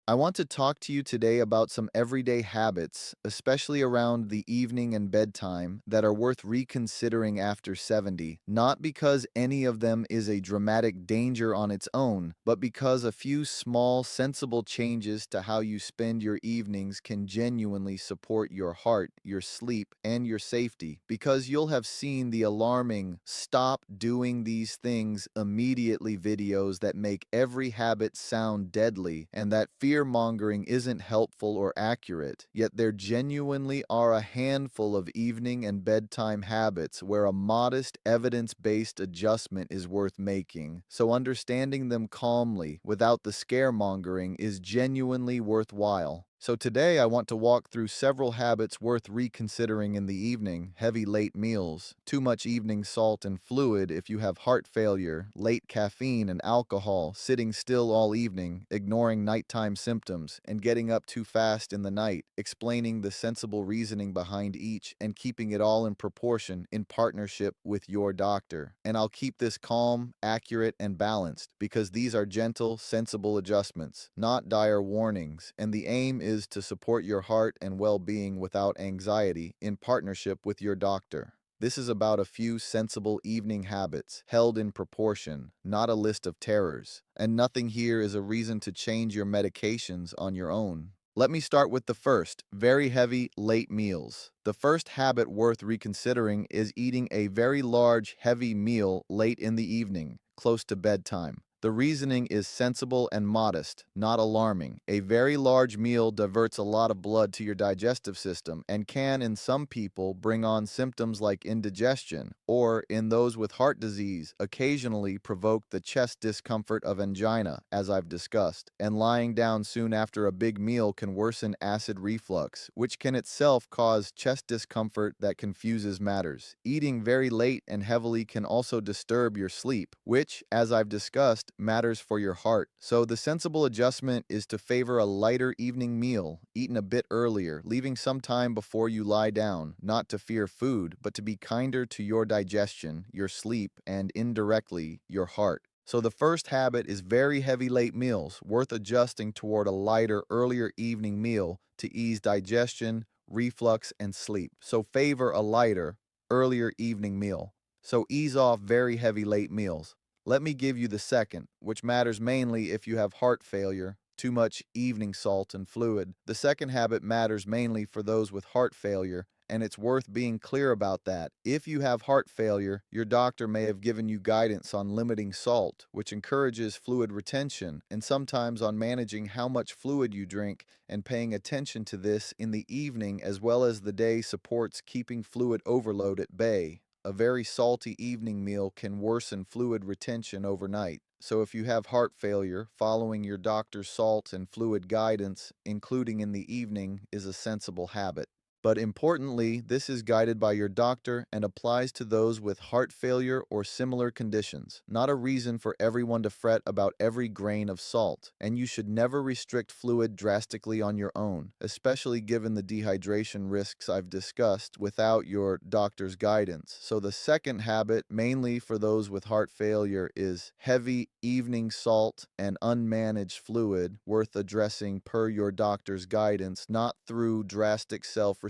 I want to talk to you today about some everyday habits, especially around the evening and bedtime, that are worth reconsidering after 70, not because any of them is a dramatic danger on its own, but because a few small, sensible changes to how you spend your evenings can genuinely support your heart, your sleep, and your safety. Because you'll have seen the alarming "stop doing these things immediately" videos that make every habit sound deadly, and that fear-mongering isn't helpful or accurate. Yet there genuinely are a handful of evening and bedtime habits where a modest, evidence-based adjustment is worth making. So understanding them calmly, without the scaremongering, is genuinely worthwhile. So today I want to walk through several habits worth reconsidering in the evening: heavy late meals, too much evening salt and fluid if you have heart failure, late caffeine and alcohol, sitting still all evening, ignoring nighttime symptoms, and getting up too fast in the night, explaining the sensible reasoning behind each and keeping it all in proportion in partnership with your doctor. And I'll keep this calm, accurate, and balanced because these are gentle, sensible adjustments, not dire warnings, and the aim is to support your heart and well-being without anxiety in partnership with your doctor. This is about a few sensible evening habits, held in proportion, not a list of terrors. And nothing here is a reason to change your medications on your own. Let me start with the first: very heavy late meals. The first habit worth reconsidering is eating a very large, heavy meal late in the evening, close to bedtime. The reasoning is sensible and modest, not alarming. A very large meal diverts a lot of blood to your digestive system and can, in some people, bring on symptoms like indigestion, or, in those with heart disease, occasionally provoke the chest discomfort of angina, as I've discussed. And lying down soon after a big meal can worsen acid reflux, which can itself cause chest discomfort that confuses matters. Eating very late and heavily can also disturb your sleep, which, as I've discussed, matters for your heart. So the sensible adjustment is to favor a lighter evening meal, eaten a bit earlier, leaving some time before you lie down, not to fear food, but to be kinder to your digestion, your sleep, and indirectly, your heart. So the first habit is very heavy late meals, worth adjusting toward a lighter, earlier evening meal to ease digestion, reflux, and sleep. So favor a lighter, earlier evening meal. So ease off very heavy late meals. Let me give you the second, which matters mainly if you have heart failure, too much evening salt and fluid. The second habit matters mainly for those with heart failure, and it's worth being clear about that. If you have heart failure, your doctor may have given you guidance on limiting salt, which encourages fluid retention, and sometimes on managing how much fluid you drink, and paying attention to this in the evening as well as the day supports keeping fluid overload at bay. A very salty evening meal can worsen fluid retention overnight. So if you have heart failure, following your doctor's salt and fluid guidance, including in the evening, is a sensible habit. But importantly, this is guided by your doctor and applies to those with heart failure or similar conditions, not a reason for everyone to fret about every grain of salt. And you should never restrict fluid drastically on your own, especially given the dehydration risks I've discussed, without your doctor's guidance. So the second habit, mainly for those with heart failure, is heavy evening salt and unmanaged fluid, worth addressing per your doctor's guidance, not through drastic self-restriction.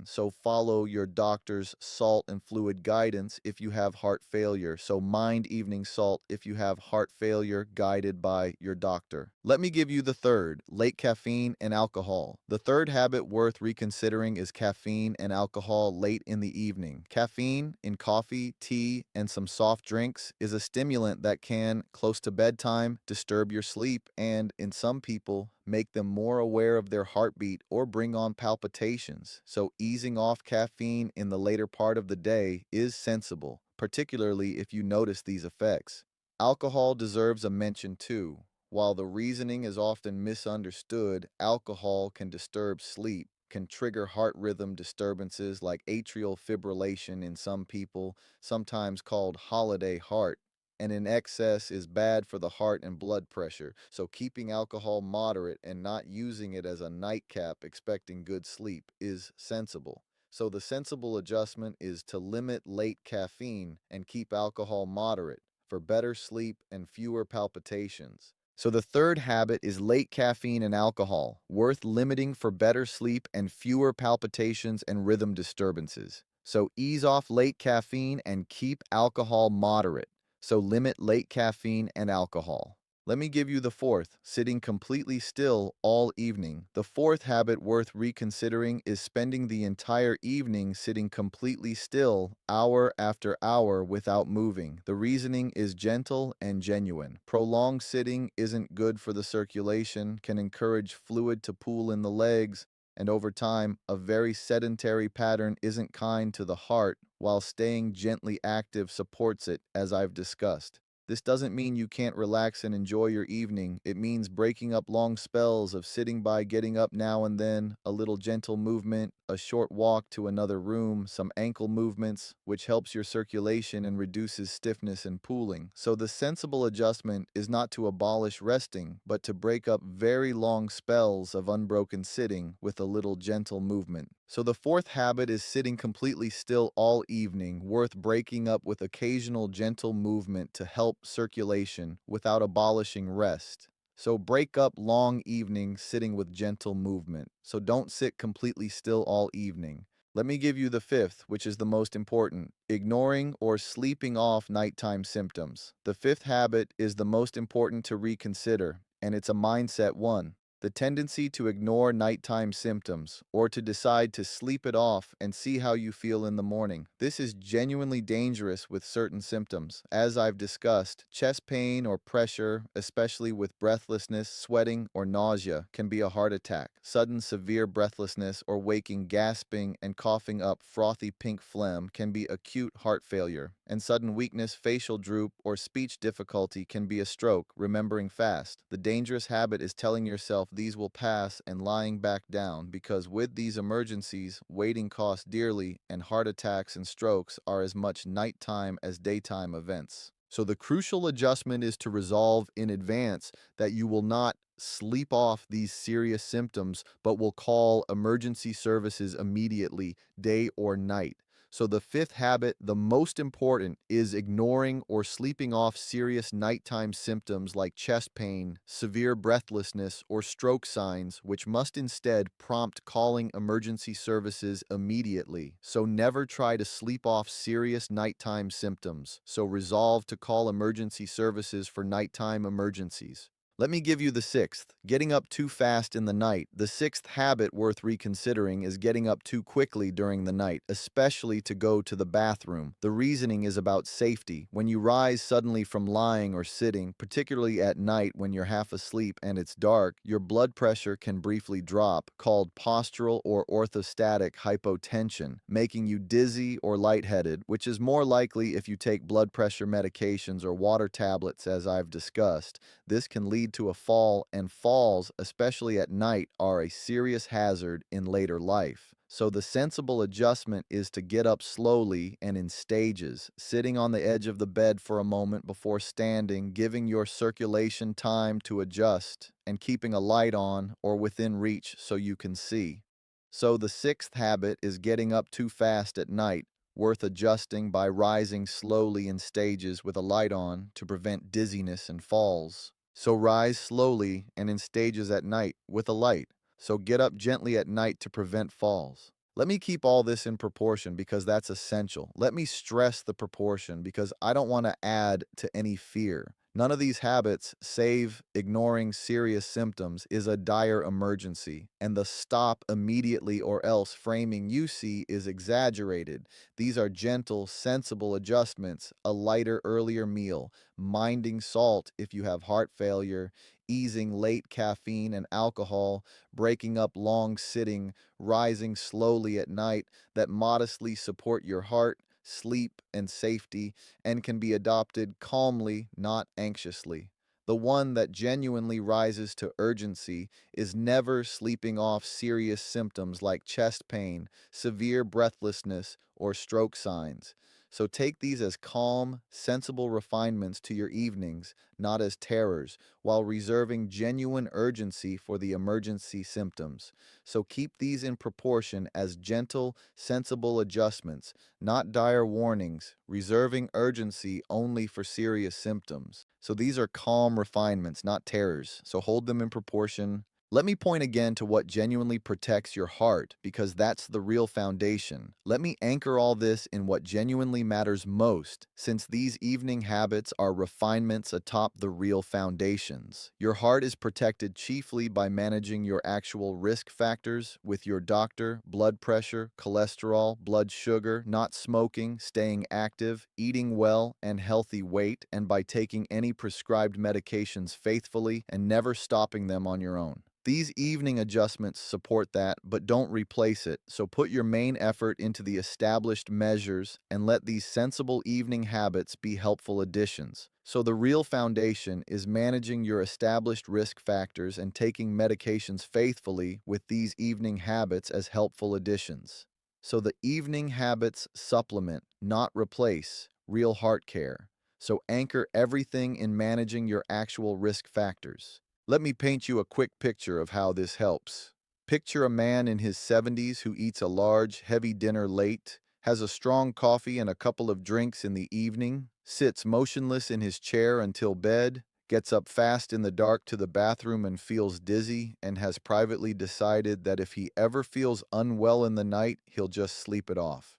So follow your doctor's salt and fluid guidance if you have heart failure. So mind evening salt if you have heart failure, guided by your doctor. Let me give you the third: late caffeine and alcohol. The third habit worth reconsidering is caffeine and alcohol late in the evening. Caffeine in coffee, tea, and some soft drinks is a stimulant that can, close to bedtime, disturb your sleep and, in some people, make them more aware of their heartbeat or bring on palpitations. So easing off caffeine in the later part of the day is sensible, particularly if you notice these effects. Alcohol deserves a mention too. While the reasoning is often misunderstood, alcohol can disturb sleep, can trigger heart rhythm disturbances like atrial fibrillation in some people, sometimes called holiday heart, and in excess is bad for the heart and blood pressure. So keeping alcohol moderate and not using it as a nightcap expecting good sleep is sensible. So the sensible adjustment is to limit late caffeine and keep alcohol moderate for better sleep and fewer palpitations. So the third habit is late caffeine and alcohol, worth limiting for better sleep and fewer palpitations and rhythm disturbances. So ease off late caffeine and keep alcohol moderate. So limit late caffeine and alcohol. Let me give you the fourth, sitting completely still all evening. The fourth habit worth reconsidering is spending the entire evening sitting completely still, hour after hour, without moving. The reasoning is gentle and genuine. Prolonged sitting isn't good for the circulation, can encourage fluid to pool in the legs, and over time, a very sedentary pattern isn't kind to the heart, while staying gently active supports it, as I've discussed. This doesn't mean you can't relax and enjoy your evening. It means breaking up long spells of sitting by getting up now and then, a little gentle movement, a short walk to another room, some ankle movements, which helps your circulation and reduces stiffness and pooling. So the sensible adjustment is not to abolish resting, but to break up very long spells of unbroken sitting with a little gentle movement. So the fourth habit is sitting completely still all evening, worth breaking up with occasional gentle movement to help circulation without abolishing rest. So break up long evenings sitting with gentle movement. So don't sit completely still all evening. Let me give you the fifth, which is the most important, ignoring or sleeping off nighttime symptoms. The fifth habit is the most important to reconsider, and it's a mindset one. The tendency to ignore nighttime symptoms or to decide to sleep it off and see how you feel in the morning. This is genuinely dangerous with certain symptoms. As I've discussed, chest pain or pressure, especially with breathlessness, sweating, or nausea, can be a heart attack. Sudden severe breathlessness or waking gasping and coughing up frothy pink phlegm can be acute heart failure. And sudden weakness, facial droop, or speech difficulty can be a stroke, remembering fast. The dangerous habit is telling yourself these will pass and lying back down, because with these emergencies, waiting costs dearly, and heart attacks and strokes are as much nighttime as daytime events. So the crucial adjustment is to resolve in advance that you will not sleep off these serious symptoms, but will call emergency services immediately, day or night. So the fifth habit, the most important, is ignoring or sleeping off serious nighttime symptoms like chest pain, severe breathlessness, or stroke signs, which must instead prompt calling emergency services immediately. So never try to sleep off serious nighttime symptoms. So resolve to call emergency services for nighttime emergencies. Let me give you the sixth, getting up too fast in the night. The sixth habit worth reconsidering is getting up too quickly during the night, especially to go to the bathroom. The reasoning is about safety. When you rise suddenly from lying or sitting, particularly at night when you're half asleep and it's dark, your blood pressure can briefly drop, called postural or orthostatic hypotension, making you dizzy or lightheaded, which is more likely if you take blood pressure medications or water tablets, as I've discussed. This can lead to a fall, and falls, especially at night, are a serious hazard in later life. So the sensible adjustment is to get up slowly and in stages, sitting on the edge of the bed for a moment before standing, giving your circulation time to adjust, and keeping a light on or within reach so you can see. So the sixth habit is getting up too fast at night, worth adjusting by rising slowly in stages with a light on to prevent dizziness and falls. So rise slowly and in stages at night with a light. So get up gently at night to prevent falls. Let me keep all this in proportion because that's essential. Let me stress the proportion because I don't want to add to any fear. None of these habits, save ignoring serious symptoms, is a dire emergency, and the stop immediately or else framing you see is exaggerated. These are gentle, sensible adjustments, a lighter, earlier meal, minding salt if you have heart failure, easing late caffeine and alcohol, breaking up long sitting, rising slowly at night that modestly support your heart, sleep, and safety, and can be adopted calmly, not anxiously. The one that genuinely rises to urgency is never sleeping off serious symptoms like chest pain, severe breathlessness, or stroke signs. So take these as calm, sensible refinements to your evenings, not as terrors, while reserving genuine urgency for the emergency symptoms. So keep these in proportion as gentle, sensible adjustments, not dire warnings, reserving urgency only for serious symptoms. So these are calm refinements, not terrors. So hold them in proportion. Let me point again to what genuinely protects your heart, because that's the real foundation. Let me anchor all this in what genuinely matters most, since these evening habits are refinements atop the real foundations. Your heart is protected chiefly by managing your actual risk factors with your doctor: blood pressure, cholesterol, blood sugar, not smoking, staying active, eating well, and healthy weight, and by taking any prescribed medications faithfully and never stopping them on your own. These evening adjustments support that, but don't replace it, so put your main effort into the established measures and let these sensible evening habits be helpful additions. So the real foundation is managing your established risk factors and taking medications faithfully with these evening habits as helpful additions. So the evening habits supplement, not replace, real heart care. So anchor everything in managing your actual risk factors. Let me paint you a quick picture of how this helps. Picture a man in his 70s who eats a large, heavy dinner late, has a strong coffee and a couple of drinks in the evening, sits motionless in his chair until bed, gets up fast in the dark to the bathroom and feels dizzy, and has privately decided that if he ever feels unwell in the night, he'll just sleep it off.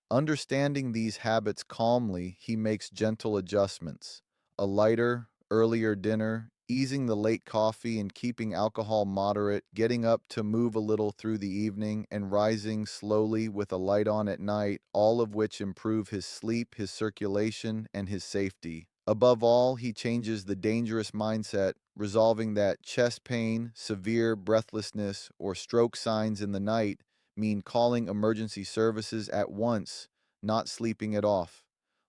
Understanding these habits calmly, he makes gentle adjustments: a lighter, earlier dinner, easing the late coffee and keeping alcohol moderate, getting up to move a little through the evening, and rising slowly with a light on at night, all of which improve his sleep, his circulation, and his safety. Above all, he changes the dangerous mindset, resolving that chest pain, severe breathlessness, or stroke signs in the night mean calling emergency services at once, not sleeping it off.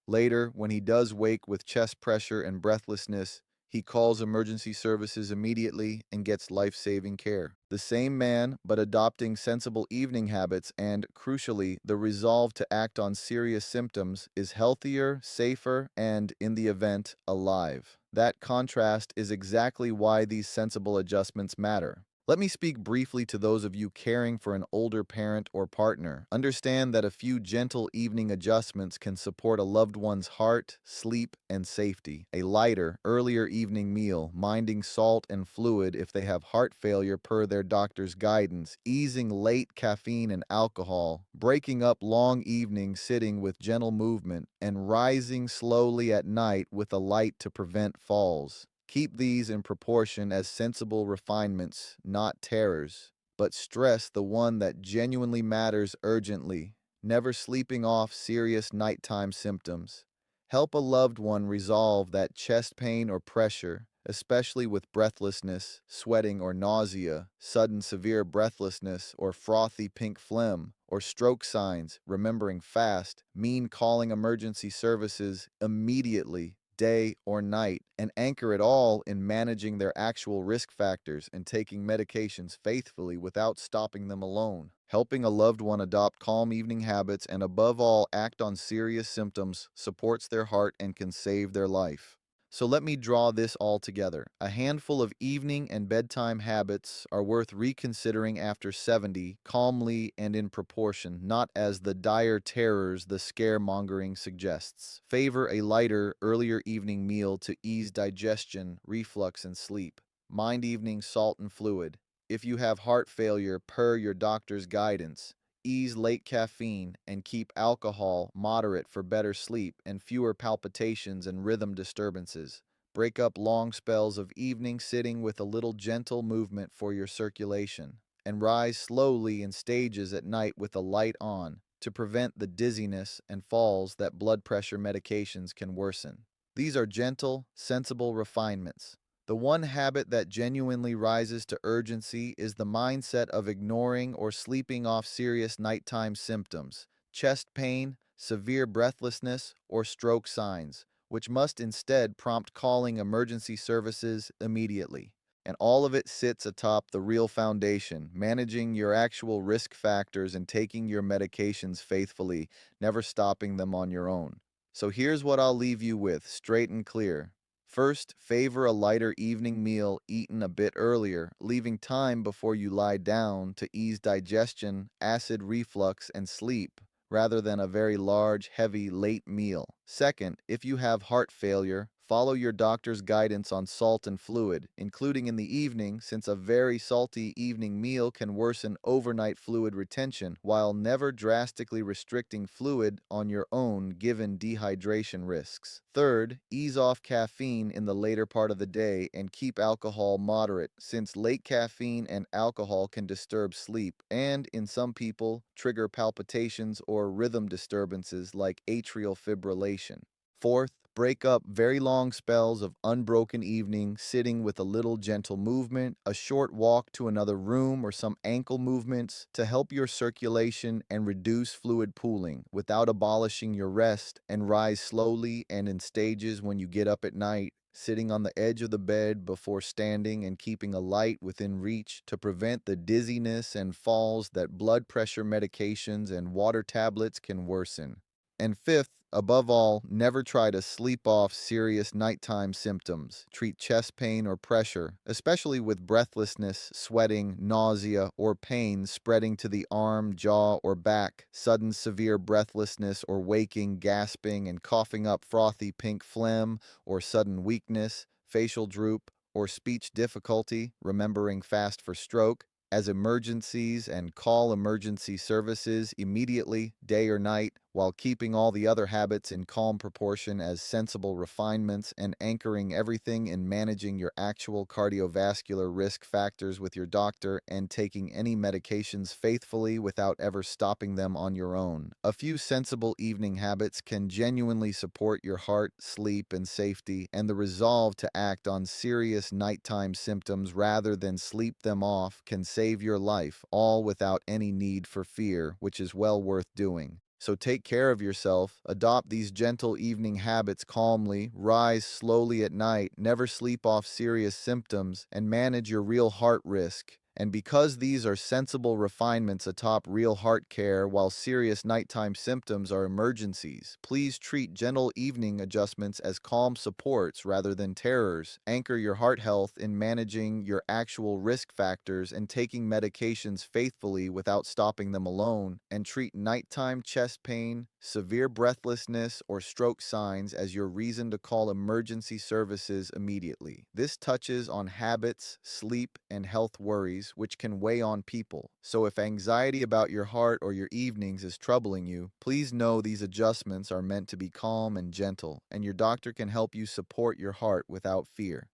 Later, when he does wake with chest pressure and breathlessness, he calls emergency services immediately and gets life-saving care. The same man, but adopting sensible evening habits and, crucially, the resolve to act on serious symptoms, is healthier, safer, and, in the event, alive. That contrast is exactly why these sensible adjustments matter. Let me speak briefly to those of you caring for an older parent or partner. Understand that a few gentle evening adjustments can support a loved one's heart, sleep, and safety. A lighter, earlier evening meal, minding salt and fluid if they have heart failure per their doctor's guidance, easing late caffeine and alcohol, breaking up long evenings sitting with gentle movement, and rising slowly at night with a light to prevent falls. Keep these in proportion as sensible refinements, not terrors, but stress the one that genuinely matters urgently: never sleeping off serious nighttime symptoms. Help a loved one resolve that chest pain or pressure, especially with breathlessness, sweating or nausea, sudden severe breathlessness, or frothy pink phlegm, or stroke signs, remembering fast, mean calling emergency services immediately, day or night, and anchor it all in managing their actual risk factors and taking medications faithfully without stopping them alone. Helping a loved one adopt calm evening habits and, above all, act on serious symptoms supports their heart and can save their life. So let me draw this all together. A handful of evening and bedtime habits are worth reconsidering after 70, calmly and in proportion, not as the dire terrors the scaremongering suggests. Favor a lighter, earlier evening meal to ease digestion, reflux, and sleep. Mind evening salt and fluid. If you have heart failure per your doctor's guidance, ease late caffeine, and keep alcohol moderate for better sleep and fewer palpitations and rhythm disturbances. Break up long spells of evening sitting with a little gentle movement for your circulation, and rise slowly in stages at night with a light on to prevent the dizziness and falls that blood pressure medications can worsen. These are gentle, sensible refinements. The one habit that genuinely rises to urgency is the mindset of ignoring or sleeping off serious nighttime symptoms: chest pain, severe breathlessness, or stroke signs, which must instead prompt calling emergency services immediately. And all of it sits atop the real foundation, managing your actual risk factors and taking your medications faithfully, never stopping them on your own. So here's what I'll leave you with, straight and clear. First, favor a lighter evening meal eaten a bit earlier, leaving time before you lie down to ease digestion, acid reflux, and sleep, rather than a very large, heavy, late meal. Second, if you have heart failure, follow your doctor's guidance on salt and fluid, including in the evening, since a very salty evening meal can worsen overnight fluid retention while never drastically restricting fluid on your own given dehydration risks. Third, ease off caffeine in the later part of the day and keep alcohol moderate, since late caffeine and alcohol can disturb sleep and, in some people, trigger palpitations or rhythm disturbances like atrial fibrillation. Fourth, break up very long spells of unbroken evening sitting with a little gentle movement, a short walk to another room, or some ankle movements to help your circulation and reduce fluid pooling without abolishing your rest, and rise slowly and in stages when you get up at night, sitting on the edge of the bed before standing and keeping a light within reach to prevent the dizziness and falls that blood pressure medications and water tablets can worsen. And fifth, above all, never try to sleep off serious nighttime symptoms. Treat chest pain or pressure, especially with breathlessness, sweating, nausea, or pain spreading to the arm, jaw, or back, sudden severe breathlessness or waking, gasping, and coughing up frothy pink phlegm, or sudden weakness, facial droop, or speech difficulty, remembering fast for stroke, as emergencies, and call emergency services immediately, day or night, while keeping all the other habits in calm proportion as sensible refinements, and anchoring everything in managing your actual cardiovascular risk factors with your doctor and taking any medications faithfully without ever stopping them on your own. A few sensible evening habits can genuinely support your heart, sleep, and safety, and the resolve to act on serious nighttime symptoms rather than sleep them off can save your life, all without any need for fear, which is well worth doing. So take care of yourself, adopt these gentle evening habits calmly, rise slowly at night, never sleep off serious symptoms, and manage your real heart risk. And because these are sensible refinements atop real heart care while serious nighttime symptoms are emergencies, please treat gentle evening adjustments as calm supports rather than terrors. Anchor your heart health in managing your actual risk factors and taking medications faithfully without stopping them alone, and treat nighttime chest pain, severe breathlessness, or stroke signs as your reason to call emergency services immediately. This touches on habits, sleep, and health worries which can weigh on people. So if anxiety about your heart or your evenings is troubling you, please know these adjustments are meant to be calm and gentle, and your doctor can help you support your heart without fear.